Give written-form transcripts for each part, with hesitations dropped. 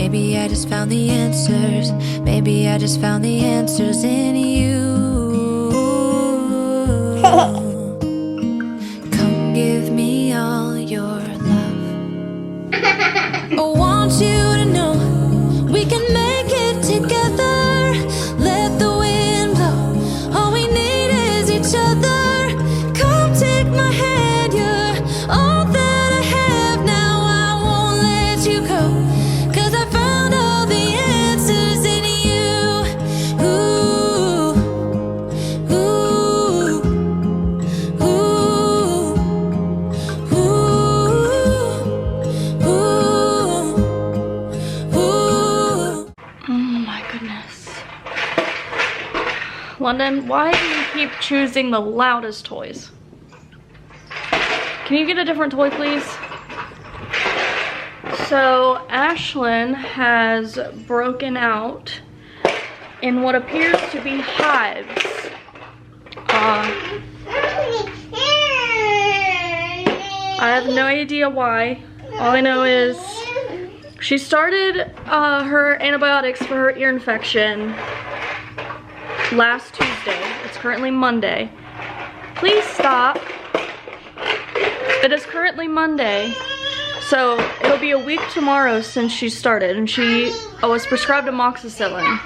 Maybe I just found the answers. Maybe I just found the answers in you. Come give me all your love. I want you to know we can make it together. Let the wind blow. All we need is each other. Come take my hand. You're all that I have now. I won't let you go. 'Cause I found all the answers in you. Ooh, ooh, ooh, ooh, ooh, ooh. Oh my goodness. Londyn, why do you keep choosing the loudest toys? Can you get a different toy, please? So, Ashlyn has broken out in what appears to be hives. I have no idea why. All I know is she started her antibiotics for her ear infection last Tuesday. It's currently Monday. Please stop. It is currently Monday. So it'll be a week tomorrow since she started, and she was prescribed amoxicillin.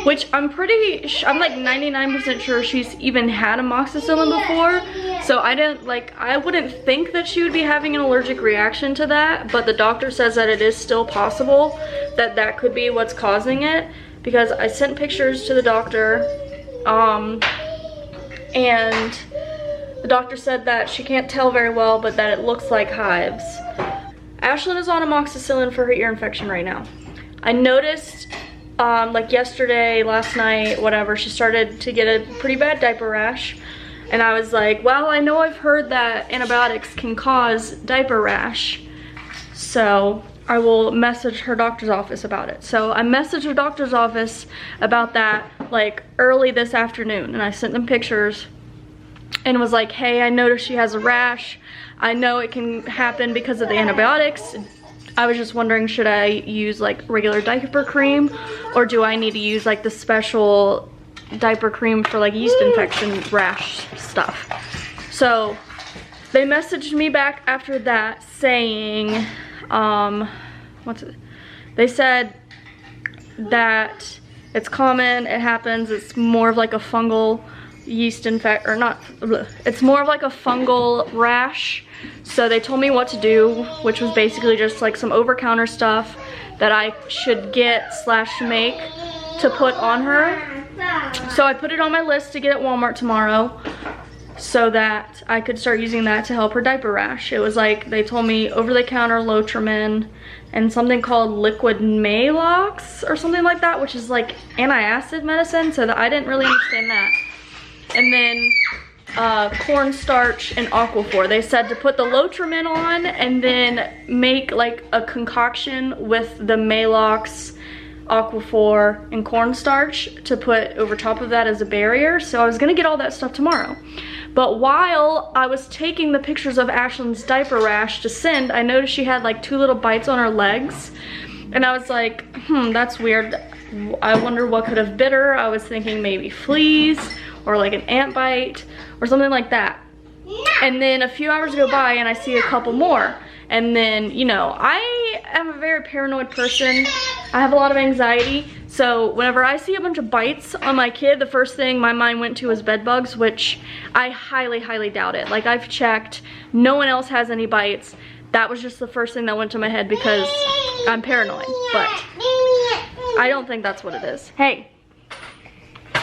Which I'm like 99% sure she's even had amoxicillin before. So I wouldn't think that she would be having an allergic reaction to that, but the doctor says that it is still possible that that could be what's causing it, because I sent pictures to the doctor, and the doctor said that she can't tell very well, but that it looks like hives. Ashlyn is on amoxicillin for her ear infection right now. I noticed like yesterday, last night, whatever, she started to get a pretty bad diaper rash. And I was like, well, I know I've heard that antibiotics can cause diaper rash. So I will message her doctor's office about it. So I messaged her doctor's office about that like early this afternoon, and I sent them pictures and was like, hey, I noticed she has a rash. I know it can happen because of the antibiotics. I was just wondering, should I use like regular diaper cream, or do I need to use like the special diaper cream for like yeast infection rash stuff? So they messaged me back after that saying, they said that it's common, it happens, it's more of like a fungal yeast infection, or not, it's more of like a fungal rash. So they told me what to do, which was basically just like some over-counter stuff that I should get / make to put on her. So I put it on my list to get at Walmart tomorrow so that I could start using that to help her diaper rash. It was like, they told me over-the-counter Lotrimin and something called liquid Maalox or something like that, which is like antacid medicine, so that I didn't really understand that. And then cornstarch and Aquaphor. They said to put the Lotrimin on and then make like a concoction with the Maalox, Aquaphor, and cornstarch to put over top of that as a barrier. So I was gonna get all that stuff tomorrow. But while I was taking the pictures of Ashlyn's diaper rash to send, I noticed she had like 2 little bites on her legs. And I was like, that's weird. I wonder what could have bit her. I was thinking maybe fleas or like an ant bite or something like that. And then a few hours go by and I see a couple more. And then, you know, I am a very paranoid person. I have a lot of anxiety. So whenever I see a bunch of bites on my kid, the first thing my mind went to was bed bugs, which I highly, highly doubt it. Like, I've checked, no one else has any bites. That was just the first thing that went to my head because I'm paranoid, but I don't think that's what it is. Hey.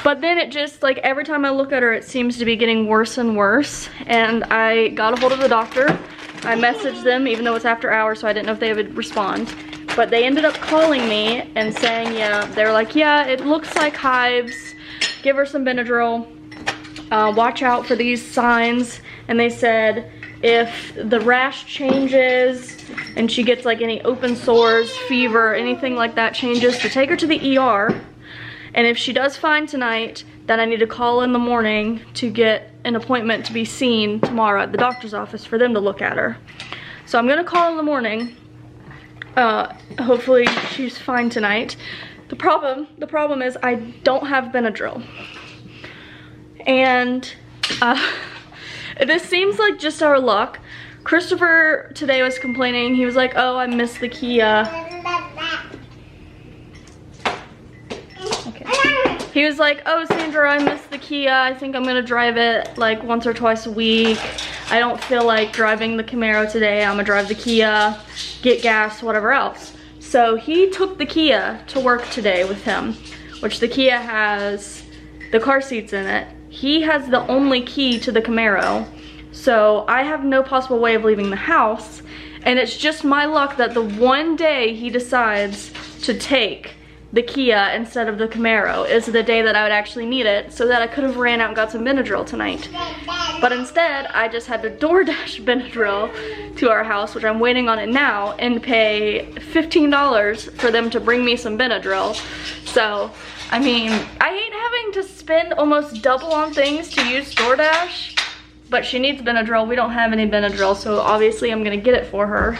But then it just, like, every time I look at her, it seems to be getting worse and worse. And I got a hold of the doctor. I messaged them, even though it's after hours, so I didn't know if they would respond. But they ended up calling me and saying, yeah, they were like, yeah, it looks like hives. Give her some Benadryl. Watch out for these signs. And they said if the rash changes and she gets like any open sores, fever, anything like that changes, to take her to the ER. And if she does fine tonight, then I need to call in the morning to get an appointment to be seen tomorrow at the doctor's office for them to look at her. So I'm gonna call in the morning Hopefully she's fine tonight. The problem is I don't have Benadryl. And this seems like just our luck. Christopher today was complaining. He was like, oh, I missed the Kia. Okay. He was like, oh, Sandra, I missed the Kia. I think I'm gonna drive it like once or twice a week. I don't feel like driving the Camaro today. I'm gonna drive the Kia, get gas, whatever else. So he took the Kia to work today with him, which the Kia has the car seats in it. He has the only key to the Camaro. So I have no possible way of leaving the house. And it's just my luck that the one day he decides to take the Kia instead of the Camaro is the day that I would actually need it, so that I could have ran out and got some Benadryl tonight. But instead, I just had to DoorDash Benadryl to our house, which I'm waiting on it now, and pay $15 for them to bring me some Benadryl. So, I mean, I hate having to spend almost double on things to use DoorDash, but she needs Benadryl. We don't have any Benadryl, so obviously I'm gonna get it for her.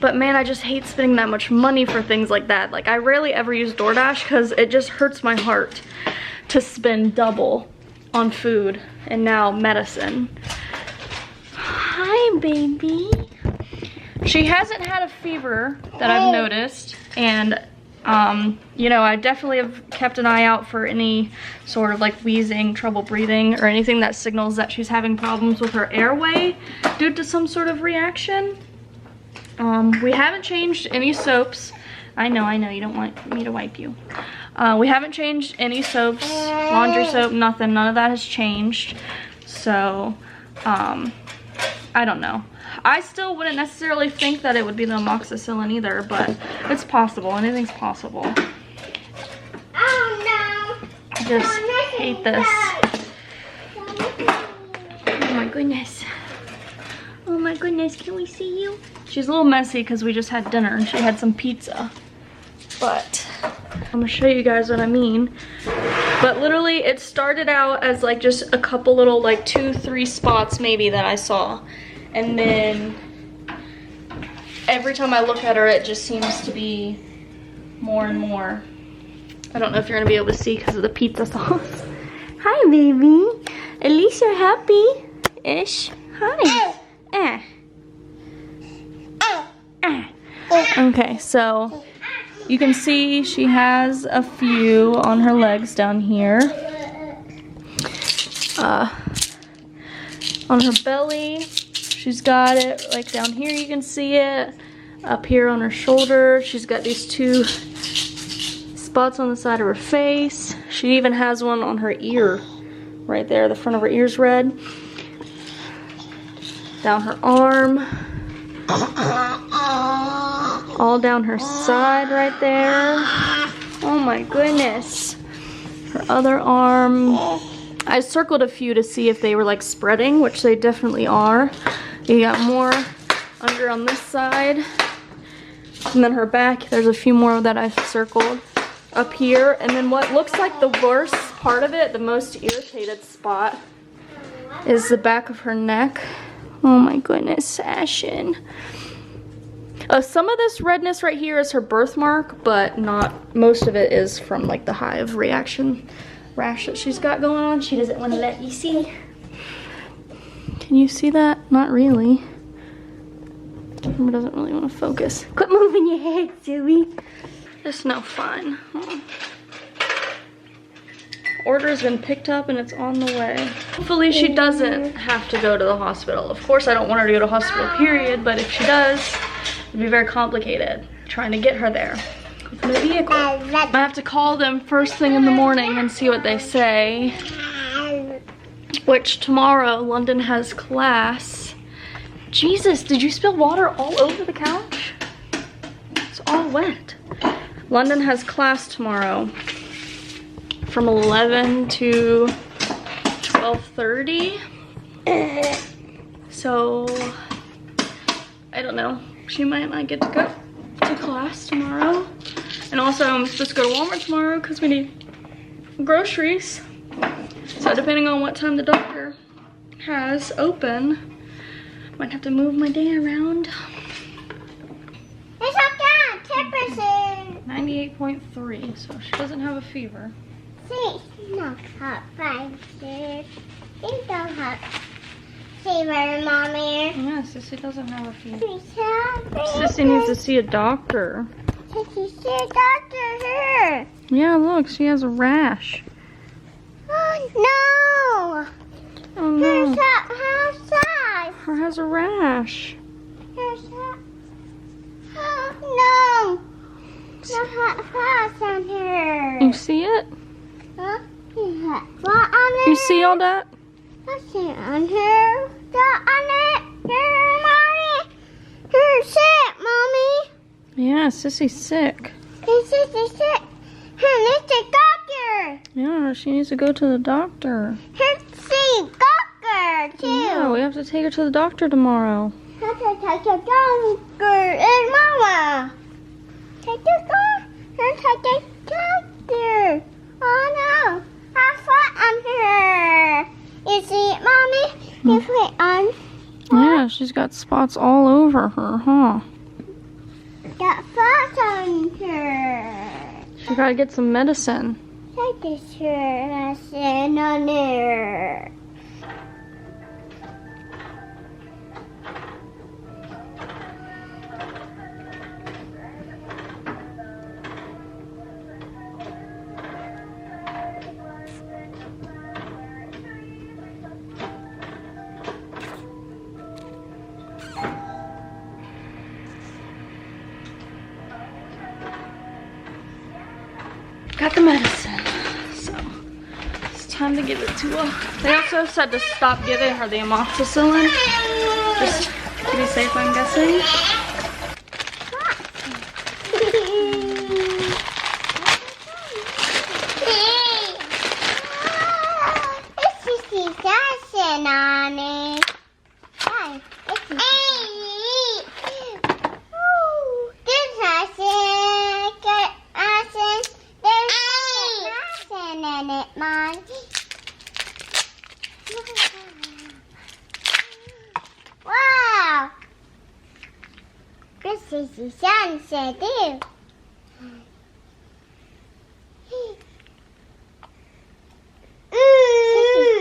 But man, I just hate spending that much money for things like that. Like, I rarely ever use DoorDash because it just hurts my heart to spend double on food and now medicine. Hi, baby. She hasn't had a fever that I've noticed, and you know, I definitely have kept an eye out for any sort of like wheezing, trouble breathing, or anything that signals that she's having problems with her airway due to some sort of reaction. We haven't changed any soaps. I know, you don't want me to wipe you. We haven't changed any soaps, laundry soap, nothing. None of that has changed. So, I don't know. I still wouldn't necessarily think that it would be the amoxicillin either, but it's possible. Anything's possible. Oh no! I just hate this. Oh my goodness. Oh my goodness, can we see you? She's a little messy because we just had dinner and she had some pizza. But I'm gonna show you guys what I mean. But literally it started out as like just a couple little like 2-3 spots maybe that I saw. And then every time I look at her it just seems to be more and more. I don't know if you're gonna be able to see because of the pizza sauce. Hi baby. At least you're happy-ish. Hi. Okay, so you can see she has a few on her legs down here. On her belly, she's got it like down here, you can see it. Up here on her shoulder, she's got these 2 spots on the side of her face. She even has one on her ear right there. The front of her ear's red. Down her arm. All down her side right there. Oh my goodness. Her other arm. I circled a few to see if they were like spreading, which they definitely are. You got more under on this side. And then her back, there's a few more that I've circled up here. And then what looks like the worst part of it, the most irritated spot, is the back of her neck. Oh my goodness, Ashlyn. Some of this redness right here is her birthmark, but not most of it is from like the hive reaction rash that she's got going on. She doesn't want to let you see. Can you see that? Not really. Camera doesn't really want to focus. Quit moving your head, silly. It's no fun. Order's been picked up and it's on the way. Hopefully she doesn't have to go to the hospital. Of course I don't want her to go to hospital, period, but if she does, it'd be very complicated trying to get her there with the vehicle. I have to call them first thing in the morning and see what they say. Which tomorrow, Londyn has class. Jesus, did you spill water all over the couch? It's all wet. Londyn has class tomorrow from 11 to 12:30. So, I don't know. She might not get to go to class tomorrow. And also, I'm supposed to go to Walmart tomorrow because we need groceries. So, depending on what time the doctor has open, might have to move my day around. 38.3, so she doesn't have a fever. It's not hot fever. It's not hot fever, Mommy. Yeah, Sissy doesn't have a fever. Sissy Sissy needs to see a doctor. see a doctor here. Yeah, look, she has a rash. Oh no! Oh no. Outside. Her has a rash. Oh no! No hot frost on her. You see it? Huh? Hot frost on her. You see all that? What's it on her? Dot on it. Here, Mommy. Her sick, Mommy. Yeah, Sissy's sick. This is sick. Her needs a doctor. Yeah, she needs to go to the doctor. Her see doctor too. Yeah, we have to take her to the doctor tomorrow. Have to take a doctor and Mama. Take the doctor. Oh no. Have fun on her. You see it, Mommy? You put it on. Yeah, she's got spots all over her, huh? Got fun on her. She gotta get some medicine. Take this medicine on her. Got the medicine, so it's time to give it to her. They also said to stop giving her the amoxicillin, just to be safe, I'm guessing. This is the medicine on it. This medicine got medicine. There's medicine in it, Mom. Wow. This is the sunset too.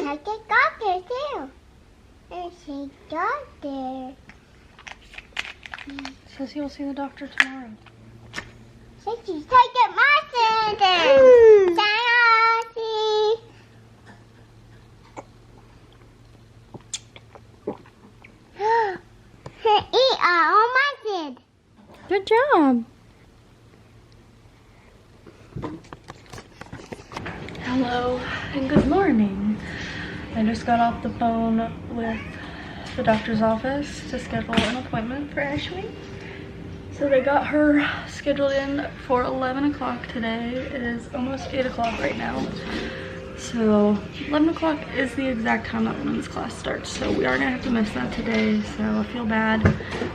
Take a doctor too. There's a doctor. Says he will see the doctor tomorrow. Sissy's taking my center. Sassy. Her eat all my kid. Good job. Hello and good morning. I just got off the phone with the doctor's office to schedule an appointment for Ashlyn. So they got her scheduled in for 11 o'clock today. It is almost 8 o'clock right now. So 11 o'clock is the exact time that women's class starts. So we are gonna have to miss that today. So I feel bad,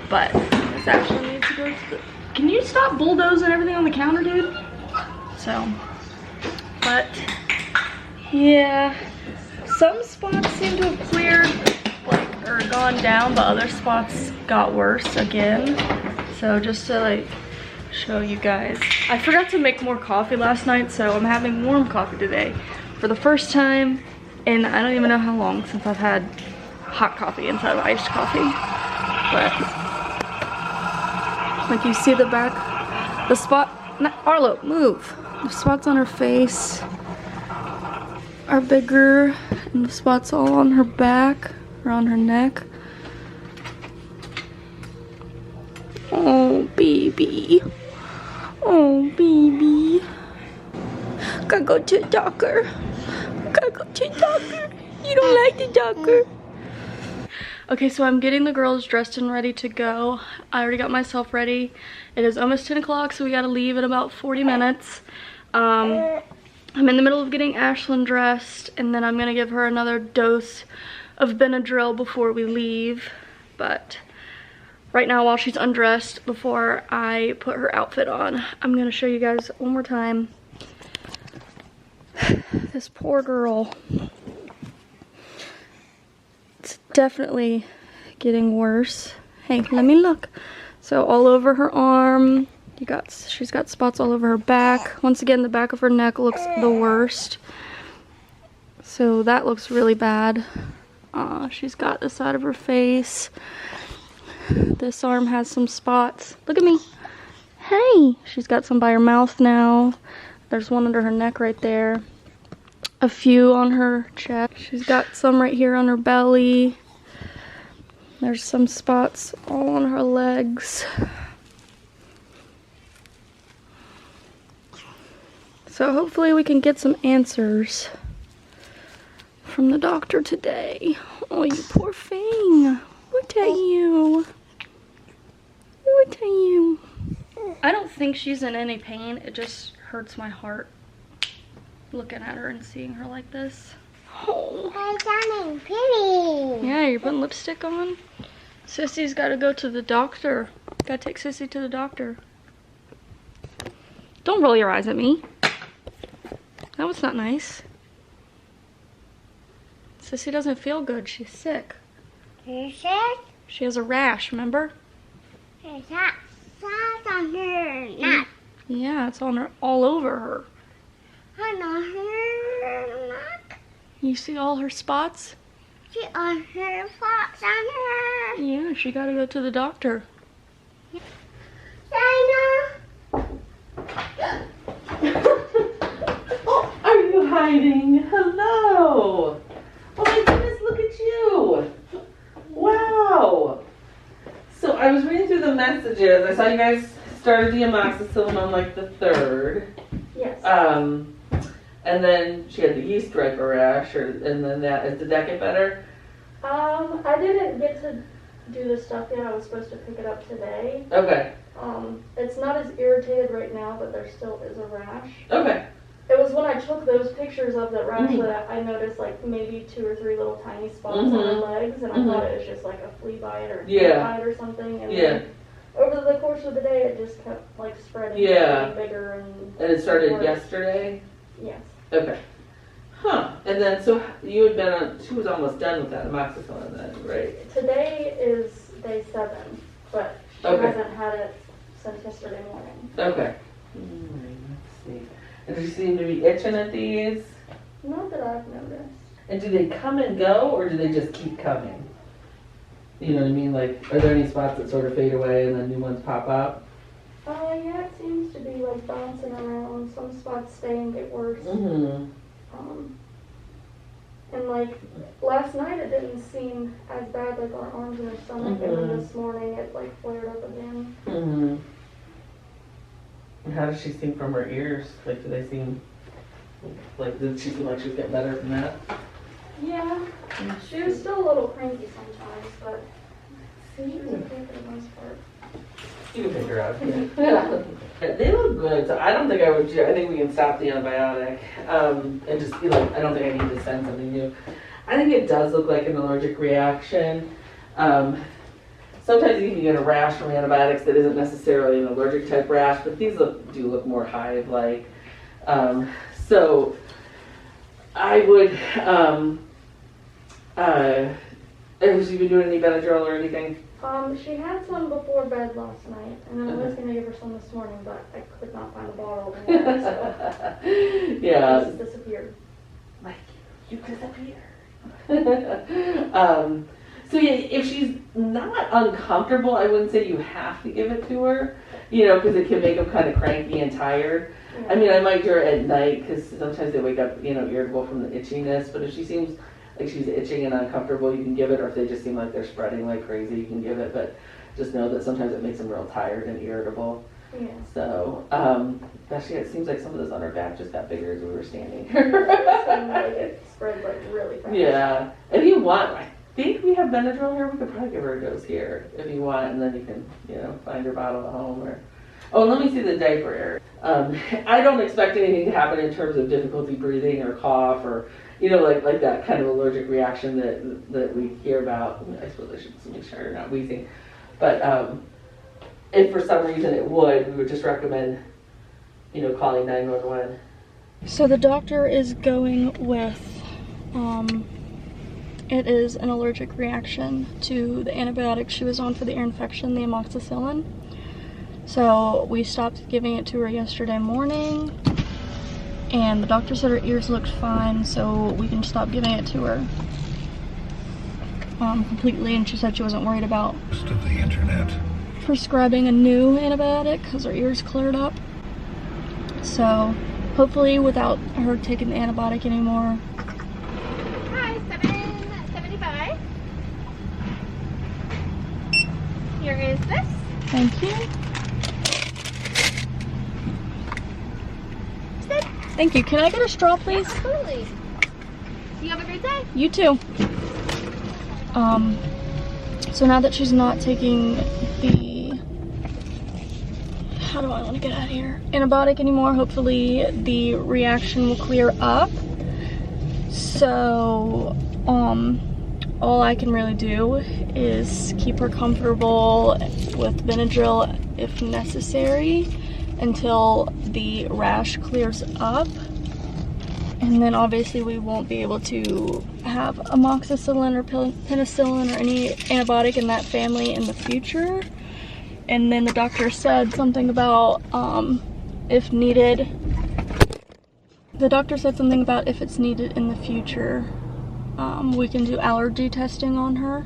but Miss Ashlyn needs to go to the... Can you stop bulldozing everything on the counter, dude? So, but yeah, some spots seem to have cleared, like, or gone down, but other spots got worse again. So just to like show you guys, I forgot to make more coffee last night, so I'm having warm coffee today for the first time in I don't even know how long since I've had hot coffee instead of iced coffee. But like you see the back, the spot, Arlo, move. The spots on her face are bigger, and the spots all on her back or on her neck. Oh, baby. Oh, baby. Gotta go to the doctor. Gotta go to the doctor. You don't like the doctor. Okay, so I'm getting the girls dressed and ready to go. I already got myself ready. It is almost 10 o'clock, so we gotta leave in about 40 minutes. I'm in the middle of getting Ashlyn dressed, and then I'm gonna give her another dose of Benadryl before we leave. But right now, while she's undressed, before I put her outfit on, I'm gonna show you guys one more time. This poor girl. It's definitely getting worse. Hey, let me look. So all over her arm, She's got spots all over her back. Once again, the back of her neck looks the worst. So that looks really bad. She's got the side of her face. This arm has some spots. Look at me. Hey! She's got some by her mouth now. There's one under her neck right there. A few on her chest. She's got some right here on her belly. There's some spots all on her legs. So hopefully we can get some answers from the doctor today. Oh, you poor thing. Look at you. Look at you. I don't think she's in any pain. It just hurts my heart looking at her and seeing her like this. Oh. Pretty. Yeah, you're putting lipstick on? Sissy's got to go to the doctor. Got to take Sissy to the doctor. Don't roll your eyes at me. That was not nice. Sissy doesn't feel good. She's sick. You sick? She has a rash, remember? Is that on her neck? Yeah, it's on her, all over her. On her neck? You see all her spots? She on her spots on her. Yeah, she got to go to the doctor. Dino. Are you hiding? Hello. Oh my goodness, look at you. Wow. So I was reading through the messages. I saw you guys started the amoxicillin on like the 3rd. Yes. And then she had the yeast stripe rash, and then did that get better? I didn't get to do this stuff yet. I was supposed to pick it up today. Okay. It's not as irritated right now, but there still is a rash. Okay. It was when I took those pictures of the rash that I noticed like maybe 2 or 3 little tiny spots on her legs, and I thought it was just like a flea bite or a bite or something. And then over the course of the day, it just kept like spreading, getting bigger And it started worse. yesterday? Yes. Okay. Huh. And then, so you had been on, she was almost done with that amoxicillin then, right? Today is day 7, but she hasn't had it since yesterday morning. Okay. Let's see. And does she seem to be itching at these? Not that I've noticed. And do they come and go, or do they just keep coming? You know what I mean? Like, are there any spots that sort of fade away and then new ones pop up? Yeah, it seems to be like bouncing around. Some spots stay and get worse. And like last night it didn't seem as bad, like our arms and her stomach, and then this morning it like flared up again. And how does she seem from her ears? Like, do they seem, like, did she seem like she was getting better from that? Yeah, she was still a little cranky sometimes, but she was okay for the most part. You can figure out. Yeah. They look good, so I don't think I would. I think we can stop the antibiotic and just be like, I don't think I need to send something new. I think it does look like an allergic reaction. Sometimes you can get a rash from antibiotics that isn't necessarily an allergic type rash, but these do look more hive-like. So I would. Has she been doing any Benadryl or anything? She had some before bed last night, and I was going to give her some this morning, but I could not find a bottle anywhere, so yeah. it just disappeared. Like, you disappeared. So yeah, if she's not uncomfortable, I wouldn't say you have to give it to her, you know, because it can make them kind of cranky and tired. Yeah. I mean, I might do her at night, because sometimes they wake up, you know, irritable from the itchiness, but if she seems like she's itching and uncomfortable, you can give it, or if they just seem like they're spreading like crazy, you can give it, but just know that sometimes it makes them real tired and irritable. Yeah. So, actually it seems like some of this on her back just got bigger as we were standing. It seemed like it spread like really fast. Yeah. If you want, I think we have Benadryl here, we could probably give her a dose here if you want, and then you can, you know, find her bottle at home or... Oh, let me see the diaper area. I don't expect anything to happen in terms of difficulty breathing or cough or, you know, like that kind of allergic reaction that we hear about. I suppose I should make sure you're not wheezing. But if for some reason it would, we would just recommend, you know, calling 911. So the doctor is going with, it is an allergic reaction to the antibiotic she was on for the ear infection, the amoxicillin. So we stopped giving it to her yesterday morning, and the doctor said her ears looked fine, so we can stop giving it to her completely. And she said she wasn't worried about the internet prescribing a new antibiotic because her ears cleared up. So hopefully without her taking the antibiotic anymore. Hi, $7.75. Here is this. Thank you. Thank you. Can I get a straw, please? Absolutely. You have a great day. You too. So now that she's not taking the, how do I want to get out of here, antibiotic anymore, hopefully the reaction will clear up. So, all I can really do is keep her comfortable with Benadryl if necessary until the rash clears up. And then obviously we won't be able to have amoxicillin or penicillin or any antibiotic in that family in the future. And then the doctor said something about if needed. The doctor said something about if it's needed in the future, we can do allergy testing on her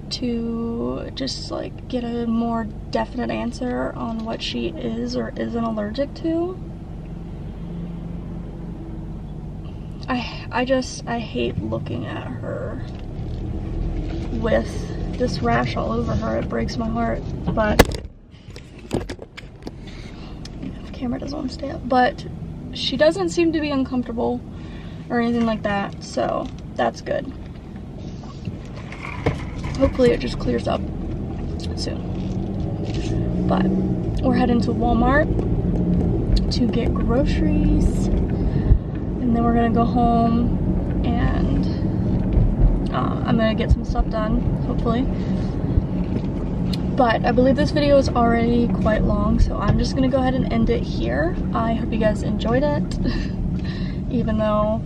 to just like get a more definite answer on what she is or isn't allergic to. I hate looking at her with this rash all over her. It breaks my heart, but the camera doesn't want to stay up. But she doesn't seem to be uncomfortable or anything like that, so that's good. Hopefully it just clears up soon. But we're heading to Walmart to get groceries, and then we're gonna go home and I'm gonna get some stuff done, hopefully. But I believe this video is already quite long, so I'm just gonna go ahead and end it here. I hope you guys enjoyed it, even though,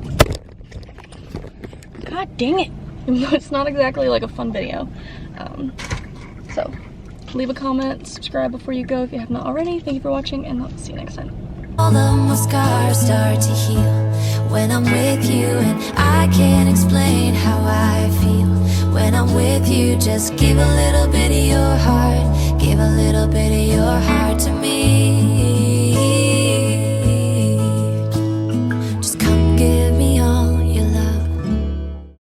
god dang it, it's not exactly like a fun video. So leave a comment, subscribe before you go if you have not already. Thank you for watching, and I'll see you next time. All of my scars start to heal when I'm with you, and I can't explain how I feel when I'm with you. Just give a little bit of your heart, give a little bit of your heart to me.